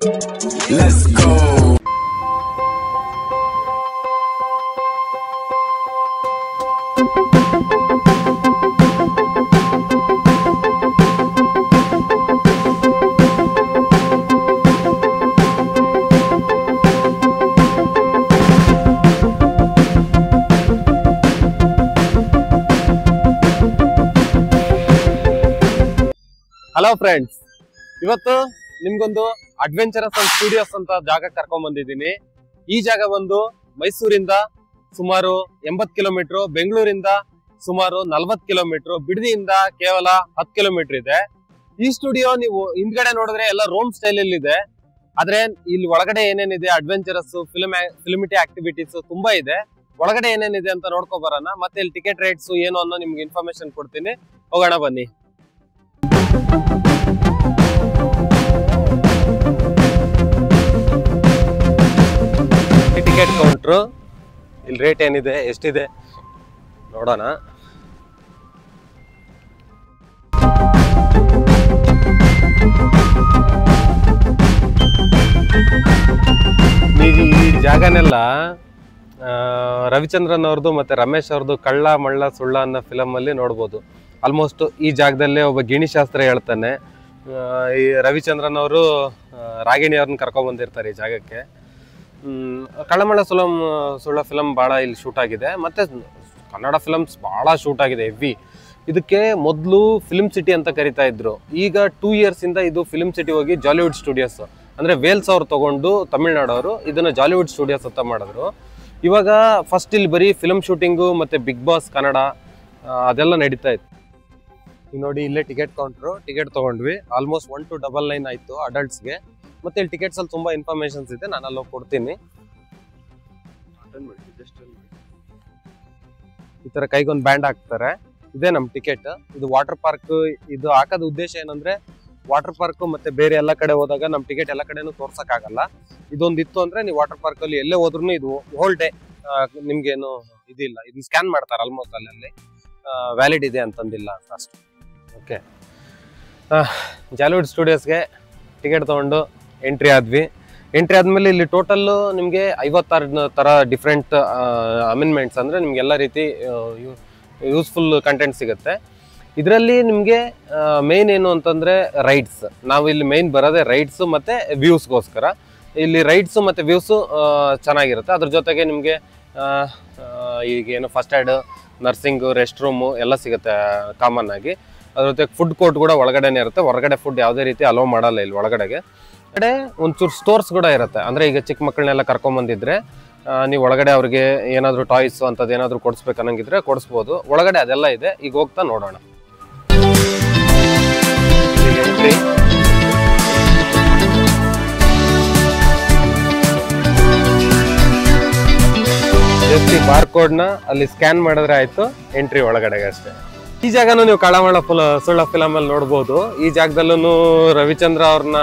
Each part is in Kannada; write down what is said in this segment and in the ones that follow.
Let's go. ಹಲೋ ಫ್ರೆಂಡ್ಸ್, ಇವತ್ತು ನಿಮ್ಗೊಂದು ಅಡ್ವೆಂಚರಸ್ ಅಂಡ್ ಸ್ಟುಡಿಯೋಸ್ ಅಂತ ಜಾಗ ಕರ್ಕೊಂಡ್ ಬಂದಿದ್ದೀನಿ. ಈ ಜಾಗ ಬಂದು ಮೈಸೂರಿಂದ ಸುಮಾರು 80 ಕಿಲೋಮೀಟರ್, ಬೆಂಗಳೂರಿಂದ ಸುಮಾರು 40 ಕಿಲೋಮೀಟರ್, ಬಿಡದಿಯಿಂದ ಕೇವಲ 10 ಕಿಲೋಮೀಟರ್ ಇದೆ. ಈ ಸ್ಟುಡಿಯೋ ನೀವು ಹಿಂದ್ಗಡೆ ನೋಡಿದ್ರೆ ಎಲ್ಲ ರೋಮ್ ಸ್ಟೈಲ್ ಅಲ್ಲಿ ಇದೆ. ಆದ್ರೆ ಇಲ್ಲಿ ಒಳಗಡೆ ಏನೇನಿದೆ, ಅಡ್ವೆಂಚರಸ್, ಫಿಲ್ಮಿಟಿ ಆಕ್ಟಿವಿಟೀಸ್ ತುಂಬಾ ಇದೆ. ಒಳಗಡೆ ಏನೇನಿದೆ ಅಂತ ನೋಡ್ಕೊ ಬರೋಣ. ಮತ್ತೆ ಇಲ್ಲಿ ಟಿಕೆಟ್ ರೇಟ್ಸ್ ಏನು ಅನ್ನೋ ನಿಮ್ಗೆ ಇನ್ಫಾರ್ಮೇಶನ್ ಕೊಡ್ತೀನಿ. ಹೋಗೋಣ ಬನ್ನಿ. ಟಿಕೆಟ್ ಕೌಂಟ್ರು, ಇಲ್ಲಿ ರೇಟ್ ಏನಿದೆ, ಎಷ್ಟಿದೆ ನೋಡೋಣ. ಈ ಜಾಗನೆಲ್ಲ ರವಿಚಂದ್ರನ್ ಅವ್ರದ್ದು ಮತ್ತೆ ರಮೇಶ್ ಅವ್ರದ್ದು ಕಳ್ಳ ಮಳ್ಳ ಸುಳ್ಳ ಅನ್ನೋ ಫಿಲಮ್ ಅಲ್ಲಿ ನೋಡ್ಬೋದು. ಆಲ್ಮೋಸ್ಟ್ ಈ ಜಾಗದಲ್ಲೇ ಒಬ್ಬ ಗಿಣಿಶಾಸ್ತ್ರ ಹೇಳ್ತಾನೆ. ಈ ರವಿಚಂದ್ರನ್ ಅವರು ರಾಗಿಣಿ ಅವ್ರನ್ನ ಕರ್ಕೊಂಡ್ ಬಂದಿರ್ತಾರೆ ಈ ಜಾಗಕ್ಕೆ. ಕಳ್ಳಮಳ್ಳ ಸುಳ್ಳ ಫಿಲಮ್ ಭಾಳ ಇಲ್ಲಿ ಶೂಟ್ ಆಗಿದೆ. ಮತ್ತೆ ಕನ್ನಡ ಫಿಲಮ್ಸ್ ಭಾಳ ಶೂಟ್ ಆಗಿದೆ ಹೆವಿ. ಇದಕ್ಕೆ ಮೊದಲು ಫಿಲ್ಮ್ ಸಿಟಿ ಅಂತ ಕರಿತಾ ಇದ್ರು. ಈಗ 2 years ಇಂದ ಇದು ಫಿಲ್ಮ್ ಸಿಟಿ ಹೋಗಿ ಜಾಲಿವುಡ್ ಸ್ಟುಡಿಯೋಸ್ ಅಂದ್ರೆ ವೇಲ್ಸ್ ಅವ್ರು ತಗೊಂಡು ತಮಿಳ್ನಾಡವರು ಇದನ್ನ ಜಾಲಿವುಡ್ ಸ್ಟುಡಿಯೋಸ್ ಅಂತ ಮಾಡಿದ್ರು. ಇವಾಗ ಫಸ್ಟ್ ಇಲ್ಲಿ ಬರೀ ಫಿಲ್ಮ್ ಶೂಟಿಂಗು ಮತ್ತೆ ಬಿಗ್ ಬಾಸ್ ಕನ್ನಡ ಅದೆಲ್ಲ ನಡೀತಾ ಇತ್ತು. ಈಗ ನೋಡಿ, ಇಲ್ಲೇ ಟಿಕೆಟ್ ಕೌಂಟ್ರು. ಟಿಕೆಟ್ ತಗೊಂಡ್ವಿ. ಆಲ್ಮೋಸ್ಟ್ 1 to 999 ಆಯ್ತು ಅಡಲ್ಟ್ಸ್ಗೆ. ಮತ್ತೆ ಇಲ್ಲಿ ಟಿಕೆಟ್ಸ್ ಅಲ್ಲಿ ತುಂಬಾ ಇನ್ಫಾರ್ಮೇಶನ್ಸ್ ಇದೆ, ನಾನು ಅಲ್ಲಿ ಕೊಡ್ತೀನಿ. ಈ ತರ ಕೈಗೊಂದು ಬ್ಯಾಂಡ್ ಹಾಕ್ತಾರೆ. ಇದೇ ನಮ್ ಟಿಕೆಟ್. ಇದು ವಾಟರ್ ಪಾರ್ಕ್. ಇದು ಹಾಕೋದ್ ಉದ್ದೇಶ ಏನಂದ್ರೆ ವಾಟರ್ ಪಾರ್ಕ್ ಮತ್ತೆ ಬೇರೆ ಎಲ್ಲ ಕಡೆ ಹೋದಾಗ ನಮ್ ಟಿಕೆಟ್ ಎಲ್ಲ ಕಡೆನೂ ತೋರ್ಸಕ್ ಆಗಲ್ಲ. ಇದೊಂದಿತ್ತು ಅಂದ್ರೆ ನೀವು ವಾಟರ್ ಪಾರ್ಕ್ ಅಲ್ಲಿ ಎಲ್ಲೇ ಹೋದ್ರು ಇದು ಹೋಲ್ ಡೇ ನಿಮ್ಗೇನು ಇದಿಲ್ಲ. ಇದನ್ನ ಸ್ಕ್ಯಾನ್ ಮಾಡ್ತಾರೆ ಆಲ್ಮೋಸ್ಟ್ ಅಲ್ಲಿ ವ್ಯಾಲಿಡ್ ಇದೆ ಅಂತಂದಿಲ್ಲ ಅಷ್ಟು. ಓಕೆ, ಜಾಲಿವುಡ್ ಸ್ಟುಡಿಯೋಸ್ಗೆ ಟಿಕೆಟ್ ತಗೊಂಡು ಎಂಟ್ರಿ ಆದ್ವಿ. ಎಂಟ್ರಿ ಆದ್ಮೇಲೆ ಇಲ್ಲಿ ಟೋಟಲ್ ನಿಮಗೆ 56 ತರ ಡಿಫ್ರೆಂಟ್ ಅಮೆಂಡ್ಮೆಂಟ್ಸ್ ಅಂದ್ರೆ ನಿಮ್ಗೆ ಎಲ್ಲ ರೀತಿ ಯೂಸ್ಫುಲ್ ಕಂಟೆಂಟ್ ಸಿಗುತ್ತೆ. ಇದರಲ್ಲಿ ನಿಮಗೆ ಮೇನ್ ಏನು ಅಂತಂದ್ರೆ ರೈಡ್ಸ್. ನಾವು ಇಲ್ಲಿ ಮೇನ್ ಬರೋದೇ ರೈಡ್ಸ್ ಮತ್ತೆ ವ್ಯೂಸ್ಗೋಸ್ಕರ. ಇಲ್ಲಿ ರೈಡ್ಸ್ ಮತ್ತೆ ವ್ಯೂಸ್ ಚೆನ್ನಾಗಿರುತ್ತೆ. ಅದ್ರ ಜೊತೆಗೆ ನಿಮಗೆ ಈಗೇನು first aid, nursing, rest room ಎಲ್ಲ ಸಿಗುತ್ತೆ ಕಾಮನ್ ಆಗಿ. ಅದ್ರ ಜೊತೆಗೆ ಫುಡ್ ಕೋರ್ಟ್ ಕೂಡ ಒಳಗಡೆನೇ ಇರುತ್ತೆ. ಹೊರಗಡೆ ಫುಡ್ ಯಾವುದೇ ರೀತಿ ಅಲೋ ಮಾಡಲ್ಲ ಇಲ್ಲಿ ಒಳಗಡೆಗೆ. ಕಡೆ ಒಂಚೂರು ಸ್ಟೋರ್ಸ್ ಕೂಡ ಇರುತ್ತೆ. ಅಂದ್ರೆ ಈಗ ಚಿಕ್ಕ ಮಕ್ಕಳನ್ನೆಲ್ಲ ಕರ್ಕೊಂಬಂದಿದ್ರೆ ನೀವು ಒಳಗಡೆ ಅವ್ರಿಗೆ ಏನಾದ್ರು ಟಾಯ್ಸ್ ಅಂತದ್ ಏನಾದ್ರು ಕೊಡಿಸ್ಬೇಕು ಅನ್ನಂಗಿದ್ರೆ ಕೊಡಿಸ್ಬೋದು. ಒಳಗಡೆ ಅದೆಲ್ಲ ಇದೆ. ಈಗ ಹೋಗ್ತಾ ನೋಡೋಣ. ಜಸ್ಟ್ ಈ ಬಾರ್ ಕೋಡ್ ನ ಅಲ್ಲಿ ಸ್ಕ್ಯಾನ್ ಮಾಡಿದ್ರೆ ಆಯ್ತು, ಎಂಟ್ರಿ ಒಳಗಡೆಗೆ ಅಷ್ಟೇ. ಈ ಜಾಗನೂ ನೀವು ಕಳ್ಳಮಳ್ಳ ಸುಳ್ಳ ಫಿಲಮ್ ಅಲ್ಲಿ ನೋಡ್ಬೋದು. ಈ ಜಾಗದಲ್ಲೂ ರವಿಚಂದ್ರ ಅವ್ರನ್ನ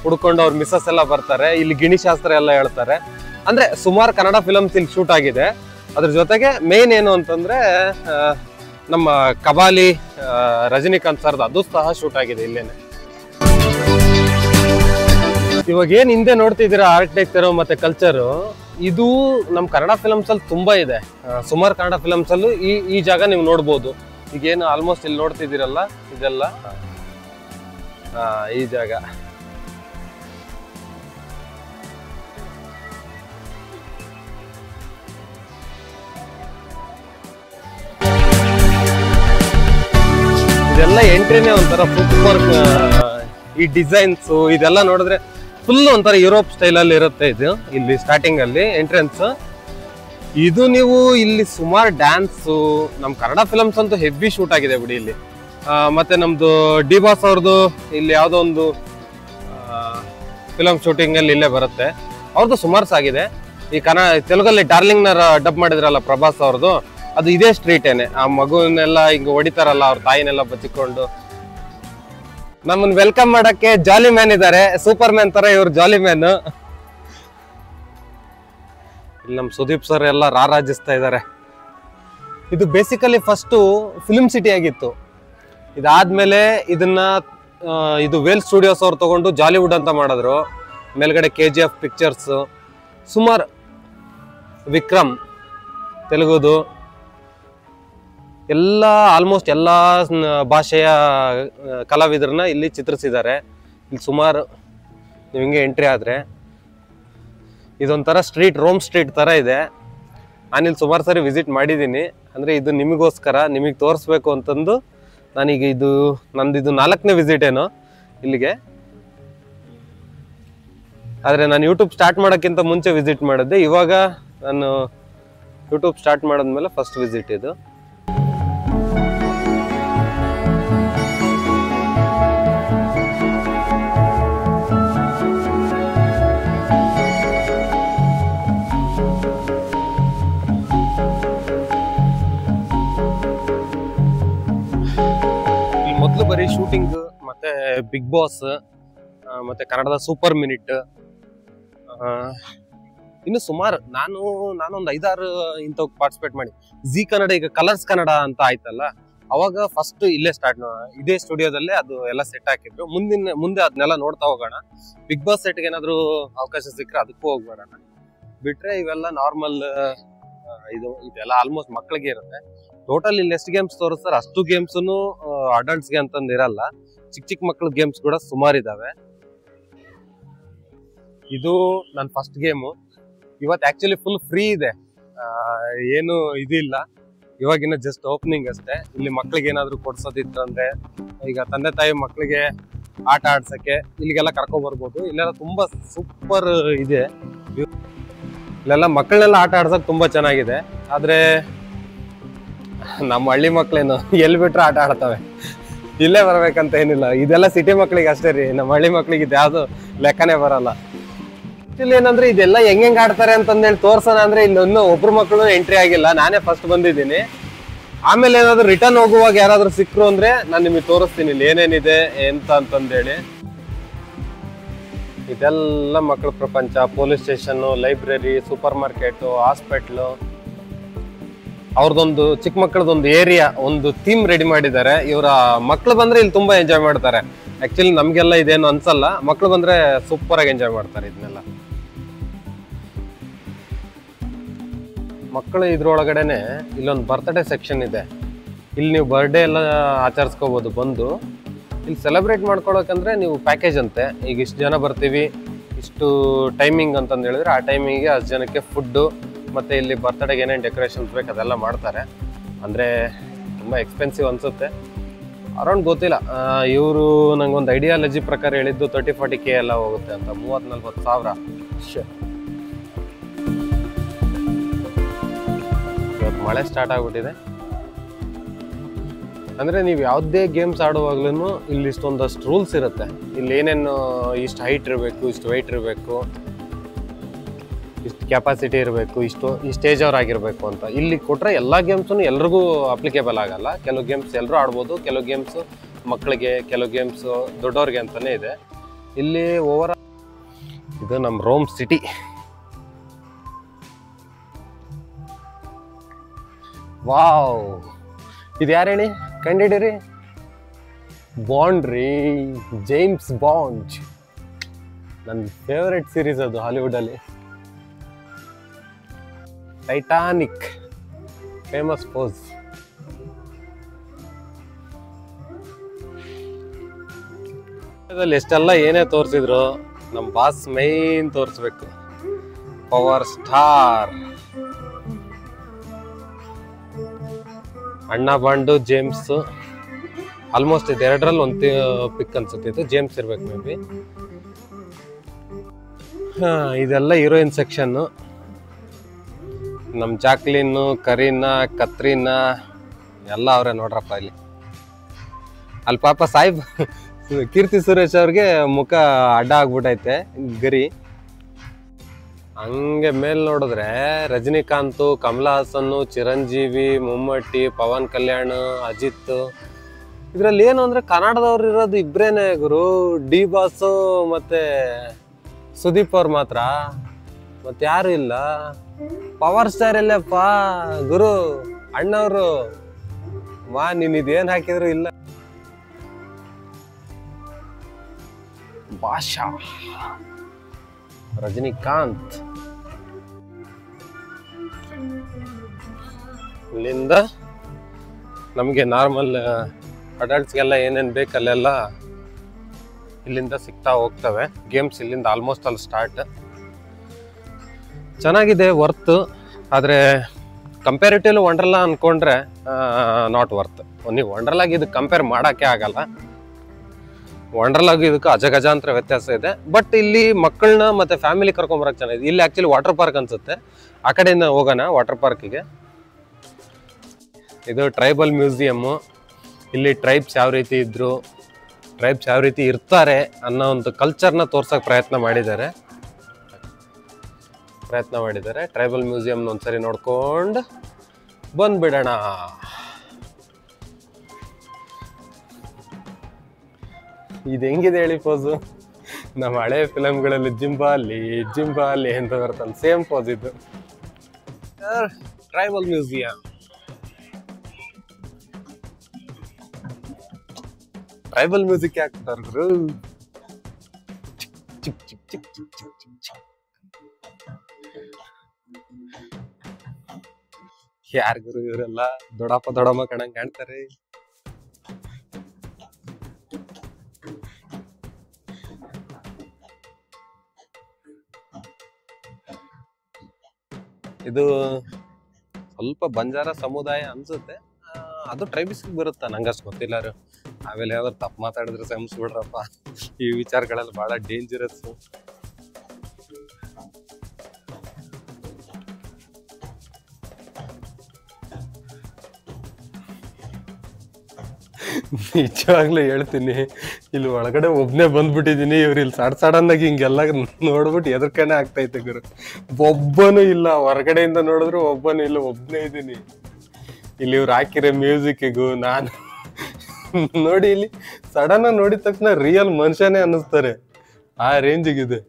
ಹುಡ್ಕೊಂಡು ಅವ್ರ ಮಿಸ್ಸಸ್ ಎಲ್ಲ ಬರ್ತಾರೆ. ಇಲ್ಲಿ ಗಿಣಿಶಾಸ್ತ್ರ ಎಲ್ಲ ಹೇಳ್ತಾರೆ. ಅಂದ್ರೆ ಸುಮಾರು ಕನ್ನಡ ಫಿಲಮ್ಸ್ ಇಲ್ಲಿ ಶೂಟ್ ಆಗಿದೆ. ಅದ್ರ ಜೊತೆಗೆ ಮೇನ್ ಏನು ಅಂತಂದ್ರೆ ನಮ್ಮ ಕಬಾಲಿ ರಜನಿಕಾಂತ್ ಸರ್ದು ಅದು ಸಹ ಶೂಟ್ ಆಗಿದೆ ಇಲ್ಲೇನೆ. ಇವಾಗ ಏನ್ ಹಿಂದೆ ನೋಡ್ತಿದ್ದೀರಾ ಆರ್ಕಿಟೆಕ್ಚರ್ ಮತ್ತೆ ಕಲ್ಚರು, ಇದು ನಮ್ ಕನ್ನಡ ಫಿಲಮ್ಸ್ ಅಲ್ಲಿ ತುಂಬಾ ಇದೆ. ಸುಮಾರು ಕನ್ನಡ ಫಿಲಮ್ಸ್ ಅಲ್ಲೂ ಈ ಜಾಗ ನೀವು ನೋಡ್ಬೋದು. ಈಗೇನು ಆಲ್ಮೋಸ್ಟ್ ಇಲ್ಲಿ ನೋಡ್ತಿದ್ದೀರಲ್ಲ ಇದೆಲ್ಲ ಈ ಜಾಗ. ಇದೆಲ್ಲ ಎಂಟ್ರಿನೇ ಒಂಥರ ಸೂಪರ್. ಈ ಡಿಸೈನ್ಸ್ ಇದೆಲ್ಲ ನೋಡಿದ್ರೆ ಫುಲ್ ಒಂಥರ ಯುರೋಪ್ ಸ್ಟೈಲ್ ಅಲ್ಲಿ ಇರುತ್ತೆ. ಇದು ಇಲ್ಲಿ ಸ್ಟಾರ್ಟಿಂಗ್ ಅಲ್ಲಿ ಎಂಟ್ರೆನ್ಸ್. ಇದು ನೀವು ಇಲ್ಲಿ ಸುಮಾರು ಡ್ಯಾನ್ಸ್, ನಮ್ ಕನ್ನಡ ಫಿಲಮ್ಸ್ ಅಂತೂ ಹೆವಿ ಶೂಟ್ ಆಗಿದೆ ಬಿಡಿ ಇಲ್ಲಿ. ಮತ್ತೆ ನಮ್ದು ಡಿ ಬಾಸ್ ಅವ್ರದ್ದು ಇಲ್ಲಿ ಯಾವ್ದೋ ಒಂದು ಫಿಲಮ್ ಶೂಟಿಂಗ್ ಅಲ್ಲಿ ಇಲ್ಲೇ ಬರುತ್ತೆ. ಅವ್ರದ್ದು ಸುಮಾರು ಸಾಗಿದೆ. ಈ ತೆಲುಗಲ್ಲಿ ಡಾರ್ಲಿಂಗ್ ನ ಡಬ್ ಮಾಡಿದ್ರಲ್ಲ ಪ್ರಭಾಸ್ ಅವ್ರದ್ದು, ಅದು ಇದೇ ಸ್ಟ್ರೀಟೇನೆ. ಆ ಮಗುವನ್ನೆಲ್ಲ ಹಿಂಗ ಹೊಡಿತಾರಲ್ಲ ಅವ್ರ ತಾಯಿನೆಲ್ಲ ಬಚ್ಚಿಕೊಂಡು. ನಮ್ಮನ್ನ ವೆಲ್ಕಮ್ ಮಾಡಕ್ಕೆ ಜಾಲಿ ಮ್ಯಾನ್ ಇದ್ದಾರೆ. ಸೂಪರ್ ಮ್ಯಾನ್ ತರ ಇವ್ರು ಜಾಲಿ ಮ್ಯಾನ್. ಇಲ್ಲಿ ನಮ್ ಸುದೀಪ್ ಸರ್ ಎಲ್ಲ ರಾರಾಜಿಸ್ತಾ ಇದ್ದಾರೆ. ಇದು ಬೇಸಿಕಲಿ ಫಸ್ಟ್ ಫಿಲ್ಮ್ ಸಿಟಿ ಆಗಿತ್ತು. ಇದಾದ್ಮೇಲೆ ಇದನ್ನ ಇದು ವೇಲ್ ಸ್ಟುಡಿಯೋಸ್ ಅವ್ರು ತಗೊಂಡು ಜಾಲಿವುಡ್ ಅಂತ ಮಾಡಿದ್ರು. ಮೇಲ್ಗಡೆ KGF ಪಿಕ್ಚರ್ಸ್, ಸುಮಾರು ವಿಕ್ರಮ್ ತೆಲುಗುದು ಎಲ್ಲ ಆಲ್ಮೋಸ್ಟ್ ಎಲ್ಲ ಭಾಷೆಯ ಕಲಾವಿದರನ್ನ ಇಲ್ಲಿ ಚಿತ್ರಿಸಿದ್ದಾರೆ. ಇಲ್ಲಿ ಸುಮಾರು ನೀವು ಹಿಂಗೆ ಎಂಟ್ರಿ ಆದರೆ ಇದೊಂಥರ ರೋಮ್ ಸ್ಟ್ರೀಟ್ ಥರ ಇದೆ. ನಾನಿಲ್ಲಿ ಸುಮಾರು ಸರಿ ವಿಸಿಟ್ ಮಾಡಿದ್ದೀನಿ. ಅಂದರೆ ಇದು ನಿಮಗೋಸ್ಕರ, ನಿಮಗೆ ತೋರಿಸ್ಬೇಕು ಅಂತಂದು ನಾನೀಗ ನಂದು 4ನೇ ವಿಸಿಟ್ ಏನೋ ಇಲ್ಲಿಗೆ. ಆದರೆ ನಾನು ಯೂಟ್ಯೂಬ್ ಸ್ಟಾರ್ಟ್ ಮಾಡೋಕ್ಕಿಂತ ಮುಂಚೆ ವಿಸಿಟ್ ಮಾಡಿದ್ದೆ. ಇವಾಗ ನಾನು ಯೂಟ್ಯೂಬ್ ಸ್ಟಾರ್ಟ್ ಮಾಡಿದ್ಮೇಲೆ ಫಸ್ಟ್ ವಿಸಿಟ್ ಇದು. ಮೊದಲು ಬರೀ ಶೂಟಿಂಗ್ ಮತ್ತೆ ಬಿಗ್ ಬಾಸ್ ಮತ್ತೆ ಕನ್ನಡದ ಸೂಪರ್ ಮಿನಿಟ್, ಇನ್ನು ಸುಮಾರು ನಾನೊಂದು 5-6 ಇಂಥವ್ ಪಾರ್ಟಿಸಿಪೇಟ್ ಮಾಡಿ. ಜಿ ಕನ್ನಡ ಈಗ ಕಲರ್ಸ್ ಕನ್ನಡ ಅಂತ ಆಯ್ತಲ್ಲ, ಅವಾಗ ಫಸ್ಟ್ ಇಲ್ಲೇ ಇದೇ ಸ್ಟುಡಿಯೋದಲ್ಲೇ ಅದು ಎಲ್ಲ ಸೆಟ್ ಹಾಕಿದ್ರು. ಮುಂದೆ ಅದನ್ನೆಲ್ಲ ನೋಡ್ತಾ ಹೋಗೋಣ. ಬಿಗ್ ಬಾಸ್ ಸೆಟ್ಗೆ ಏನಾದ್ರು ಅವಕಾಶ ಸಿಕ್ಕರೆ ಅದಕ್ಕೂ ಹೋಗ್ಬೇಡ. ಬಿಟ್ರೆ ಇವೆಲ್ಲ ನಾರ್ಮಲ್, ಇದೆಲ್ಲ ಆಲ್ಮೋಸ್ಟ್ ಮಕ್ಕಳಿಗೆ ಇರುತ್ತೆ. ಟೋಟಲ್ ಇಲ್ಲಿ ಎಷ್ಟು ಗೇಮ್ಸ್ ತೋರಿಸ್ತಾರೆ ಅಷ್ಟು ಗೇಮ್ಸ್ನು ಅಡಲ್ಟ್ಸ್ಗೆ ಅಂತಂದು ಇರಲ್ಲ. ಚಿಕ್ಕ ಮಕ್ಳ ಗೇಮ್ಸ್ ಕೂಡ ಸುಮಾರು ಇದಾವೆ. ಇದು ನನ್ನ ಫಸ್ಟ್ ಗೇಮು. ಇವತ್ತು ಆಕ್ಚುಲಿ ಫುಲ್ ಫ್ರೀ ಇದೆ, ಏನು ಇದಿಲ್ಲ. ಇವಾಗಿನ ಜಸ್ಟ್ ಓಪನಿಂಗ್ ಅಷ್ಟೇ. ಇಲ್ಲಿ ಮಕ್ಳಿಗೆ ಏನಾದ್ರು ಕೊಡ್ಸೋದಿತ್ತು ಅಂದ್ರೆ, ಈಗ ತಂದೆ ತಾಯಿ ಮಕ್ಳಿಗೆ ಆಟ ಆಡ್ಸಕ್ಕೆ ಇಲ್ಲಿಗೆಲ್ಲ ಕರ್ಕೊಂಡ್ ಬರ್ಬೋದು. ಇಲ್ಲೆಲ್ಲ ತುಂಬಾ ಸೂಪರ್ ಇದೆ. ಇಲ್ಲೆಲ್ಲ ಮಕ್ಕಳನ್ನೆಲ್ಲ ಆಟ ಆಡ್ಸಕ್ ತುಂಬಾ ಚೆನ್ನಾಗಿದೆ. ಆದ್ರೆ ನಮ್ಮ ಹಳ್ಳಿ ಮಕ್ಳೇನು ಎಲ್ಲಿ ಬಿಟ್ರೆ ಆಟ ಆಡ್ತವೆ, ಇಲ್ಲೇ ಬರ್ಬೇಕಂತ ಏನಿಲ್ಲ. ಇದೆಲ್ಲ ಸಿಟಿ ಮಕ್ಳಿಗೆ ಅಷ್ಟೇ ರೀ. ನಮ್ಮ ಹಳ್ಳಿ ಮಕ್ಳಿಗೆ ಇದ್ಯಾವುದು ಲೆಕ್ಕನೇ ಬರಲ್ಲ. ಇಲ್ಲಿ ಏನಂದ್ರೆ ಇದೆಲ್ಲ ಹೆಂಗ್ ಆಡ್ತಾರೆ ಅಂತಂದೇಳಿ ತೋರ್ಸೋಣ ಅಂದ್ರೆ ಇಲ್ಲೊಂದು ಒಬ್ರು ಮಕ್ಕಳು ಎಂಟ್ರಿ ಆಗಿಲ್ಲ. ನಾನೇ ಫಸ್ಟ್ ಬಂದಿದ್ದೀನಿ. ಆಮೇಲೆ ಏನಾದ್ರು ರಿಟರ್ನ್ ಹೋಗುವಾಗ ಯಾರಾದ್ರೂ ಸಿಕ್ಕರು ಅಂದ್ರೆ ನಾನು ನಿಮಗೆ ತೋರಿಸ್ತೀನಿ ಇಲ್ಲಿ ಏನೇನಿದೆ ಎಂತ ಅಂತಂದೇಳಿ. ಇದೆಲ್ಲ ಮಕ್ಕಳ ಪ್ರಪಂಚ. Police station, library, super market, hospital, ಅವ್ರದೊಂದು ಚಿಕ್ಕ ಮಕ್ಕಳದೊಂದು ಏರಿಯಾ, ಒಂದು ಥೀಮ್ ರೆಡಿ ಮಾಡಿದ್ದಾರೆ. ಇವರ ಮಕ್ಳು ಬಂದ್ರೆ ಇಲ್ಲಿ ತುಂಬಾ ಎಂಜಾಯ್ ಮಾಡ್ತಾರೆ. ಆಕ್ಚುಲಿ ನಮ್ಗೆಲ್ಲ ಇದೇನು ಅನ್ಸಲ್ಲ, ಮಕ್ಳು ಬಂದ್ರೆ ಸೂಪರ್ ಆಗಿ ಎಂಜಾಯ್ ಮಾಡ್ತಾರೆ ಇದನ್ನೆಲ್ಲ. ಮಕ್ಕಳು ಇದ್ರೊಳಗಡೆನೆ ಇಲ್ಲೊಂದು ಬರ್ತ್ಡೇ ಸೆಕ್ಷನ್ ಇದೆ. ಇಲ್ಲಿ ನೀವು ಬರ್ಡೇ ಎಲ್ಲ ಆಚರಿಸ್ಕೋಬಹುದು ಬಂದು. ಇಲ್ಲಿ ಸೆಲೆಬ್ರೇಟ್ ಮಾಡ್ಕೊಳಕಂದ್ರೆ ನೀವು ಪ್ಯಾಕೇಜ್ ಅಂತೆ. ಈಗ ಇಷ್ಟು ಜನ ಬರ್ತೀವಿ, ಇಷ್ಟು ಟೈಮಿಂಗ್ ಅಂತಂದು ಹೇಳಿದ್ರೆ ಆ ಟೈಮಿಂಗ್ಗೆ ಅಷ್ಟು ಜನಕ್ಕೆ ಫುಡ್ಡು ಮತ್ತೆ ಇಲ್ಲಿ ಬರ್ತ್ಡೇಗೆ ಏನೇನು ಡೆಕೋರೇಷನ್ಸ್ ಬೇಕು ಅದೆಲ್ಲ ಮಾಡ್ತಾರೆ. ಅಂದರೆ ತುಂಬ ಎಕ್ಸ್ಪೆನ್ಸಿವ್ ಅನಿಸುತ್ತೆ, ಅರೌಂಡ್ ಗೊತ್ತಿಲ್ಲ. ಇವರು ನಂಗೊಂದು ಐಡಿಯಾಲಜಿ ಪ್ರಕಾರ ಹೇಳಿದ್ದು 30-40K ಎಲ್ಲ ಹೋಗುತ್ತೆ ಅಂತ. 30-40 ಸಾವಿರ. ಇವತ್ತು ಮಳೆ ಸ್ಟಾರ್ಟ್ ಆಗಿಬಿಟ್ಟಿದೆ. ಅಂದರೆ ನೀವು ಯಾವುದೇ ಗೇಮ್ಸ್ ಆಡುವಾಗ್ಲೂ ಇಲ್ಲಿ ಇಷ್ಟೊಂದಷ್ಟು ರೂಲ್ಸ್ ಇರುತ್ತೆ. ಇಲ್ಲಿ ಏನೇನು ಇಷ್ಟು ಹೈಟ್ ಇರಬೇಕು, ಇಷ್ಟು ವೆಯ್ಟ್ ಇರಬೇಕು, ಇಷ್ಟು ಕೆಪಾಸಿಟಿ ಇರಬೇಕು, ಈ ಸ್ಟೇಜ್ ಅವ್ರು ಆಗಿರಬೇಕು ಅಂತ ಇಲ್ಲಿ ಕೊಟ್ಟರೆ ಎಲ್ಲ ಗೇಮ್ಸು ಎಲ್ರಿಗೂ ಅಪ್ಲಿಕೇಬಲ್ ಆಗಲ್ಲ. ಕೆಲವು ಗೇಮ್ಸ್ ಎಲ್ಲರೂ ಆಡ್ಬೋದು, ಕೆಲವು ಗೇಮ್ಸು ಮಕ್ಕಳಿಗೆ, ಕೆಲವು ಗೇಮ್ಸು ದೊಡ್ಡವ್ರಿಗೆ ಅಂತಲೇ ಇದೆ. ಇಲ್ಲಿ ಇದು ನಮ್ಮ ರೋಮ್ ಸಿಟಿ. ವಾವ್, ಇದು ಯಾರು ಹೇಳಿ ಕಂಡಿಡೀರಿ? ಬಾಂಡ್ ರೀ, ಜೇಮ್ಸ್ ಬಾಂಡ್. ನನ್ನ ಫೇವ್ರೆಟ್ ಸೀರೀಸ್ ಅದು ಹಾಲಿವುಡಲ್ಲಿ. Titanic, famous pose. ಎಷ್ಟೆಲ್ಲ ಏನೇ ತೋರಿಸಿದ್ರು ನಮ್ಮ ಬಾಸ್ ಮೈನ್ ತೋರಿಸ್ಬೇಕು. ಪವರ್ ಸ್ಟಾರ್ ಅಣ್ಣ ಬಾಂಡು, ಜೇಮ್ಸ್. ಆಲ್ಮೋಸ್ಟ್ ಇದೆರಡರಲ್ಲಿ ಒಂದು ಪಿಕ್ ಅನ್ಸುತ್ತಿತ್ತು. ಜೇಮ್ಸ್ ಇರ್ಬೇಕು ಮೇ ಬಿ. ಇದೆಲ್ಲ ಹೀರೋಯಿನ್ ಸೆಕ್ಷನ್ನು. ನಮ್ಮ ಜಾಕ್ಲಿನ್ನು, ಕರೀನಾ, ಕತ್ರೀನಾ ಎಲ್ಲ ಅವರೇ ನೋಡ್ರಪ್ಪ ಇಲ್ಲಿ. ಅಲ್ಲಿ ಪಾಪ ಸಾಹಿಬ್ ಕೀರ್ತಿ ಸುರೇಶ್ ಅವ್ರಿಗೆ ಮುಖ ಅಡ್ಡ ಆಗ್ಬಿಟ್ಟೈತೆ ಗರಿ. ಹಂಗೆ ಮೇಲೆ ನೋಡಿದ್ರೆ ರಜನಿಕಾಂತ್, ಕಮಲಾ ಹಾಸನ್, ಚಿರಂಜೀವಿ, ಮಮ್ಮಟ್ಟಿ, ಪವನ್ ಕಲ್ಯಾಣ್, ಅಜಿತ್. ಇದರಲ್ಲಿ ಏನು ಅಂದರೆ ಕನ್ನಡದವ್ರು ಇರೋದು ಇಬ್ಬರೇನೆ ಗುರು. ಡಿ ಬಾಸು ಮತ್ತು ಸುದೀಪ್ ಅವ್ರು ಮಾತ್ರ, ಮತ್ತೆ ಯಾರು ಇಲ್ಲ. ಪವರ್ ಸ್ಟಾರ್ ಎಲ್ಲಪ್ಪ ಗುರು, ಅಣ್ಣವರು. ನೀನು ಇದೇನು ಹಾಕಿದ್ರು ಇಲ್ಲ. ಭಾಷಾ ರಜನಿಕಾಂತ್. ಇಲ್ಲಿಂದ ನಮಗೆ ನಾರ್ಮಲ್ ಅಡಲ್ಟ್ಸ್ಗೆಲ್ಲ ಏನೇನು ಬೇಕಲ್ಲೆಲ್ಲ ಇಲ್ಲಿಂದ ಸಿಗ್ತಾ ಹೋಗ್ತವೆ. ಗೇಮ್ಸ್ ಇಲ್ಲಿಂದ ಆಲ್ಮೋಸ್ಟ್ ಅಲ್ಲಿ ಸ್ಟಾರ್ಟ್. ಚೆನ್ನಾಗಿದೆ, ವರ್ತ್. ಆದರೆ ಕಂಪ್ಯಾರಿಟಿವ್ಲಿ ವಂಡರ್ಲಾ ಅಂದ್ಕೊಂಡ್ರೆ ನಾಟ್ ವರ್ತ್. ನೀವು ವಂಡರ್ಲಾಗಿ ಇದಕ್ಕೆ ಕಂಪೇರ್ ಮಾಡೋಕ್ಕೆ ಆಗಲ್ಲ. ವಂಡರ್ಲಾಗಿ ಇದಕ್ಕೆ ಅಜಗಜಾಂತರ ವ್ಯತ್ಯಾಸ ಇದೆ. ಬಟ್ ಇಲ್ಲಿ ಮಕ್ಕಳನ್ನ ಮತ್ತು ಫ್ಯಾಮಿಲಿ ಕರ್ಕೊಂಬರಕ್ಕೆ ಚೆನ್ನಾಗಿದೆ. ಇಲ್ಲಿ ಆ್ಯಕ್ಚುಲಿ ವಾಟರ್ ಪಾರ್ಕ್ ಅನಿಸುತ್ತೆ. ಆ ಕಡೆಯಿಂದ ಹೋಗೋಣ ವಾಟರ್ ಪಾರ್ಕಿಗೆ. ಇದು ಟ್ರೈಬಲ್ ಮ್ಯೂಸಿಯಮ್ಮು. ಇಲ್ಲಿ ಟ್ರೈಬ್ಸ್ ಯಾವ ರೀತಿ ಇದ್ದರು, ಟ್ರೈಬ್ಸ್ ಯಾವ ರೀತಿ ಇರ್ತಾರೆ ಅನ್ನೋ ಒಂದು ಕಲ್ಚರ್ನ ತೋರ್ಸೋಕೆ ಪ್ರಯತ್ನ ಮಾಡಿದ್ದಾರೆ. ಟ್ರೈಬಲ್ ಮ್ಯೂಸಿಯಮ್ನ ಒಂದ್ಸರಿ ನೋಡ್ಕೊಂಡು ಬಂದ್ಬಿಡೋಣ. ಇದು ಹೆಂಗಿದೆ ಹೇಳಿ ಪೋಸು? ನಮ್ಮ ಹಳೆ ಫಿಲಮ್ಗಳಲ್ಲಿ ಜಿಂಬಾಲಿ ಅಂತ ಬರ್ತಲ್ಲ, ಸೇಮ್ ಪೋಸ್ ಇದು. Tribal museum. ಟ್ರೈಬಲ್ ಮ್ಯೂಸಿಕ್ ಹಾಕ್ತಾರೆ ಗುರು. ಚಿಕ್ ಚಿಕ್ ಚಿಕ್ ಚಿಕ್ ಚಿಕ್ ಚಿಕ್ ಚಿಕ್. ಯಾರ್ ಗುರು ಇವರೆಲ್ಲ? ದೊಡ್ಡಮ್ಮ ಕಣಂಗ್ ಕಾಣ್ತಾರೆ. ಇದು ಸ್ವಲ್ಪ ಬಂಜಾರ ಸಮುದಾಯ ಅನ್ಸುತ್ತೆ. ಅದು ಟ್ರೈಬಿಸ್ ಬರುತ್ತಾ ನಂಗಷ್ಟು ಗೊತ್ತಿಲ್ಲ. ಆಮೇಲೆ ಯಾವ್ದಾರು ತಪ್ಪು ಮಾತಾಡಿದ್ರೆ ಬಿಡ್ರಪ್ಪ. ಈ ವಿಚಾರಗಳೆಲ್ಲ ಬಹಳ ಡೇಂಜರಸ್. ನಿಜವಾಗ್ಲೂ ಹೇಳ್ತೀನಿ, ಇಲ್ಲಿ ಒಳಗಡೆ ಒಬ್ನೇ ಬಂದ್ಬಿಟ್ಟಿದೀನಿ. ಇವ್ರು ಇಲ್ಲಿ ಸಡನ್ ಆಗಿ ಹಿಂಗೆಲ್ಲ ನೋಡ್ಬಿಟ್ಟು ಎದರ್ಕನೆ ಆಗ್ತೈತೆ ಗುರು. ಒಬ್ಬನೂ ಇಲ್ಲ, ಹೊರಗಡೆಯಿಂದ ನೋಡಿದ್ರು ಒಬ್ಬನೂ ಇಲ್ಲ, ಒಬ್ನೇ ಇದ್ದೀನಿ. ಇಲ್ಲಿ ಇವ್ರು ಹಾಕಿರೋ ಮ್ಯೂಸಿಕ್ಕಿಗೂ ನಾನು ನೋಡಿ, ಇಲ್ಲಿ ಸಡನ್ ಆಗಿ ನೋಡಿದ ತಕ್ಷಣ ರಿಯಲ್ ಮನುಷ್ಯನೇ ಅನ್ನಿಸ್ತಾರೆ, ಆ ರೇಂಜಿಗಿದೆ.